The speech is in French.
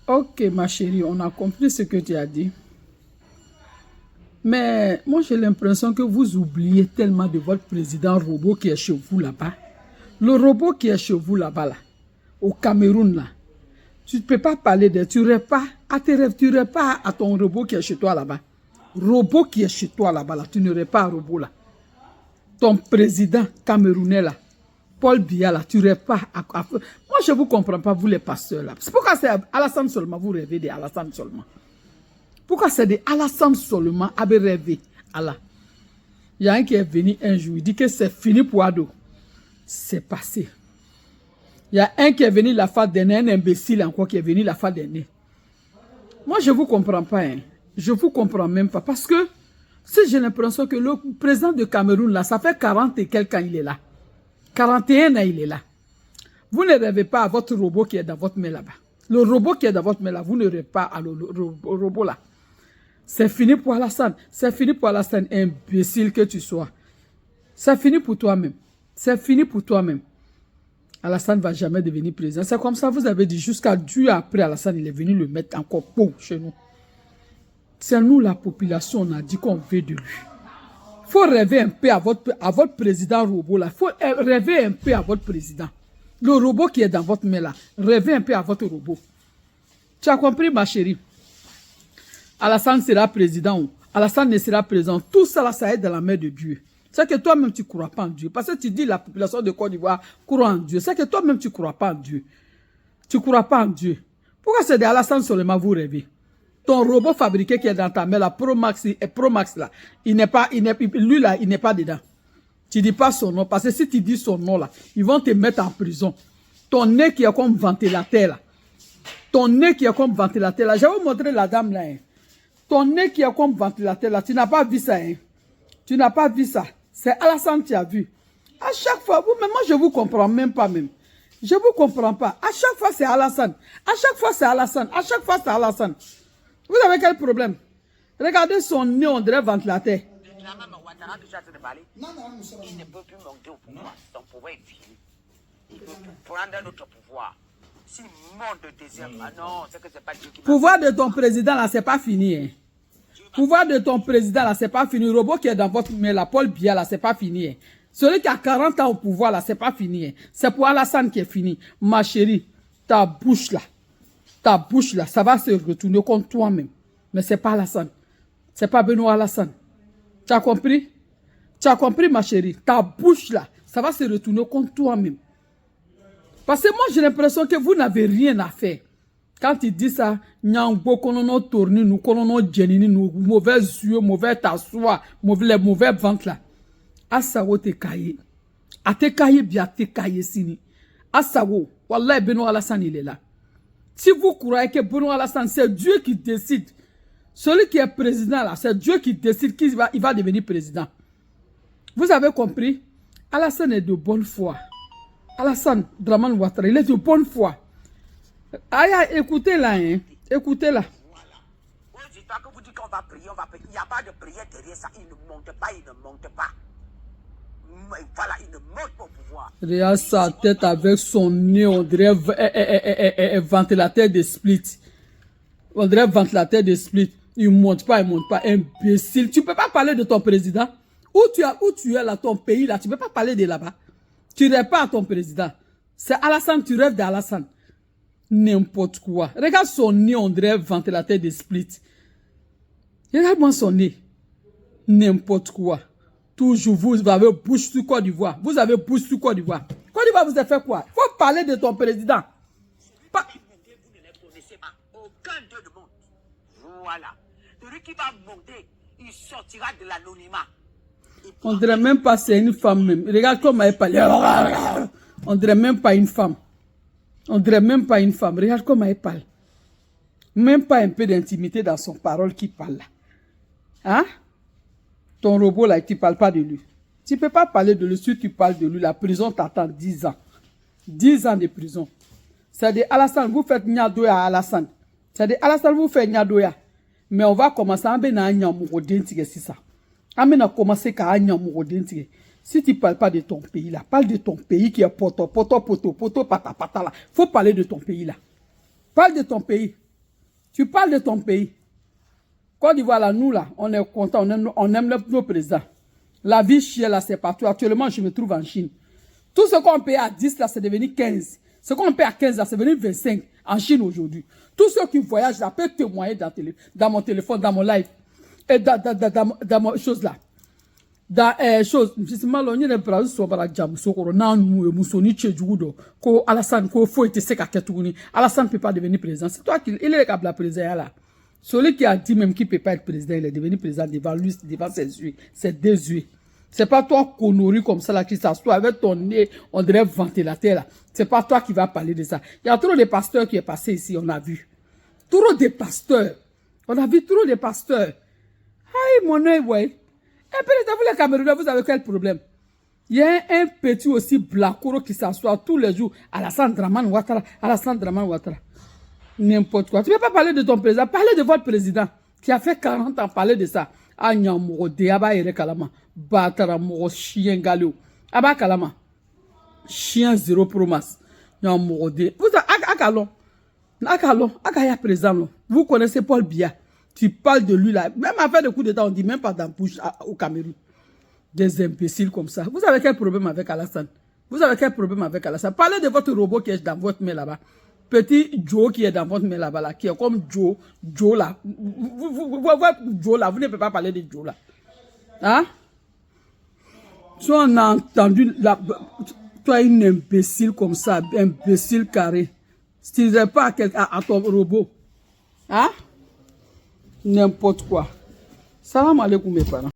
Ok, ma chérie, on a compris ce que tu as dit. Mais moi, j'ai l'impression que vous oubliez tellement de votre président robot qui est chez vous là-bas. Le robot qui est chez vous là-bas, là, au Cameroun, là, tu ne peux pas parler de... Tu rêves pas à tes rêves, tu rêves pas à ton robot qui est chez toi là-bas. Robot qui est chez toi là-bas, là, tu ne rêves pas à robot là. Ton président camerounais là, Paul Biya là, tu rêves pas à... Moi, je ne vous comprends pas, vous les pasteurs là. C'est pourquoi c'est Alassane seulement, vous rêvez de Alassane seulement. Pourquoi c'est de Alassane seulement à rêver Allah? Il y a un qui est venu un jour, il dit que c'est fini pour Ado. C'est passé. Il y a un qui est venu la fois dernière, un imbécile encore qui est venu la fois dernière. Moi, je ne vous comprends pas. Hein. Je ne vous comprends même pas. Parce que si j'ai l'impression que le président de Cameroun, là, ça fait 40 et quelques ans il est là. 41 ans il est là. Vous ne rêvez pas à votre robot qui est dans votre main là-bas. Le robot qui est dans votre main là, vous ne rêvez pas à le robot là. C'est fini pour Alassane. C'est fini pour Alassane, imbécile que tu sois. C'est fini pour toi-même. C'est fini pour toi-même. Alassane ne va jamais devenir président. C'est comme ça, vous avez dit, jusqu'à Dieu après Alassane, il est venu le mettre encore pour chez nous. C'est nous, la population, on a dit qu'on veut de lui. Il faut rêver un peu à votre président robot là. Il faut rêver un peu à votre président. Le robot qui est dans votre main là. Rêvez un peu à votre robot. Tu as compris, ma chérie? Alassane sera président. Alassane ne sera président. Tout ça là, ça est dans la main de Dieu. C'est que toi-même, tu ne crois pas en Dieu. Parce que tu dis la population de Côte d'Ivoire croit en Dieu. C'est que toi-même, tu ne crois pas en Dieu. Tu ne crois pas en Dieu. Pourquoi c'est d'Alassane seulement vous rêvez? Ton robot fabriqué qui est dans ta main, la Pro Max là, lui là, il n'est pas dedans. Tu ne dis pas son nom. Parce que si tu dis son nom là, ils vont te mettre en prison. Ton nez qui est comme ventilateur là. Ton nez qui est comme ventilateur là. Je vais vous montrer la dame là. Hein. Ton nez qui est comme ventilateur là, tu n'as pas vu ça. Hein? Tu n'as pas vu ça. C'est Alassane qui a vu. À chaque fois, vous-même, moi je ne vous comprends même pas même. Je ne vous comprends pas. À chaque fois c'est Alassane. À chaque fois c'est Alassane. À chaque fois c'est Alassane. Vous avez quel problème? Regardez son nez, on dirait ventilateur. Il ne peut plus monter au pouvoir. Son pouvoir est fini. Il peut plus prendre notre pouvoir. S'il monte de deuxième, ah non, c'est que c'est pas Dieu qui m'a... Pouvoir de ton président là, c'est pas fini. Hein. Pouvoir de ton président là, c'est pas fini. Le robot qui est dans votre main là, Paul Biya là, c'est pas fini. Hein. Celui qui a 40 ans au pouvoir là, c'est pas fini. Hein. C'est pour Alassane qui est fini. Ma chérie, ta bouche là, ça va se retourner contre toi-même. Mais c'est pas Alassane. C'est pas Benoît Alassane. Tu as compris? Tu as compris, ma chérie? Ta bouche là, ça va se retourner contre toi-même. Parce que moi, j'ai l'impression que vous n'avez rien à faire. Quand il dit ça, Nyangbo, konono tourni, nous, konono djenini, nous, mauvais yeux, mauvais tassois, les mauvais ventres là. Asawo te kaye. A te kaye bien, te kaye sini. Asawo, wallah, Benoît Alassane, il est là. Si vous croyez que Benoît Alassane, c'est Dieu qui décide. Celui qui est président là, c'est Dieu qui décide qu'il va devenir président. Vous avez compris? Alassane est de bonne foi. Alassane Dramane Ouattara, il est de bonne foi. Aïe, écoutez là, hein. Écoutez là. Oui, dis-toi que vous dites qu'on va prier, on va prier. Il n'y a pas de prière derrière ça. Il ne monte pas, il ne monte pas. Voilà, il ne monte pas au pouvoir. Regarde sa tête avec son nez, on dirait ventilateur de split. On dirait ventilateur de split. Il ne monte pas, imbécile. Tu ne peux pas parler de ton président. Où tu es là, ton pays là, tu ne peux pas parler de là-bas. Tu ne rêves pas à ton président. C'est Alassane, tu rêves d'Alassane. N'importe quoi. Regarde son nez, on dirait ventilateur de split. Regarde-moi son nez. N'importe quoi. Toujours, vous avez bouche sur Côte d'Ivoire. Vous avez bouche sur Côte d'Ivoire. Côte d'Ivoire, vous avez fait quoi? Il faut parler de ton président. Vous ne les connaissez pas. Aucun dieu du monde. Voilà. Celui qui va monter, il sortira de l'anonymat. On dirait même pas c'est une femme même. Regarde comment elle parle. On dirait même pas une femme. On dirait même pas une femme. Regarde comment elle parle. Même pas un peu d'intimité dans son parole qui parle là. Hein? Ton robot là, tu ne parles pas de lui. Tu ne peux pas parler de lui. Si tu parles de lui, la prison t'attend 10 ans. 10 ans de prison. C'est-à-dire, Alassane, vous faites Nyadoya à Alassane. C'est-à-dire, Alassane, vous faites Nyadoya. Mais on va commencer à commencer à si tu ne parles pas de ton pays là, parle de ton pays qui est poto, pata, pata là. Faut parler de ton pays là. Parle de ton pays. Tu parles de ton pays. Côte d'Ivoire, là, nous, là, on est content, on aime nos présidents. La vie chère, là, c'est partout. Actuellement, je me trouve en Chine. Tout ce qu'on paye à 10, là, c'est devenu 15. Ce qu'on paye à 15, là, c'est devenu 25 en Chine aujourd'hui. Tous ceux qui voyagent, là, peuvent témoigner dans mon téléphone, dans mon live. Et dans mon chose là. Dans chose, justement, l'on y est bras sur la jam, sur nan Moussoni Tchedjoudo, ko Alassane, ko faut être sec à Ketouni. Alassane ne peut pas devenir président. C'est toi qui, il est capable de président là. Celui qui a dit même qu'il ne peut pas être président, il est devenu président devant lui, devant ses yeux, ses deux yeux. C'est pas toi qu'on nourrit comme ça là, qui s'assoit avec ton nez, on dirait ventilateur là. C'est pas toi qui vas parler de ça. Il y a trop de pasteurs qui est passé ici, on a vu. Trop de pasteurs. On a vu trop de pasteurs. Aïe, mon œil, ouais. Et puis, vous les Camerounais, vous avez quel problème? Il y a un petit aussi blacouro qui s'assoit tous les jours. Alassane Dramane Ouattara, Alassane Dramane Ouattara. N'importe quoi. Tu ne peux pas parler de ton président. Parlez de votre président qui a fait 40 ans. Parlez de ça. Agnamoro, Deaba Ere Kalama. Batara Moro, chien galio. Aba Kalama. Chien zéro promas. Nyamoro de. Vous avez Akalon. Akalon. Akaya président. Vous connaissez Paul Biya. Tu parles de lui là. Même affaire de coup d'état, on dit même pas d'embauche au Cameroun. Des imbéciles comme ça. Vous avez quel problème avec Alassane? Vous avez quel problème avec Alassane? Parlez de votre robot qui est dans votre main là-bas. Petit Joe qui est dans votre main là-bas, là, qui est comme Joe là. Joe là, vous ne pouvez pas parler de Joe là. Hein? Si on a entendu, toi, une imbécile comme ça, imbécile carré, si tu ne sais pas à ton robot, hein? N'importe quoi. Salam alaikum mes parents.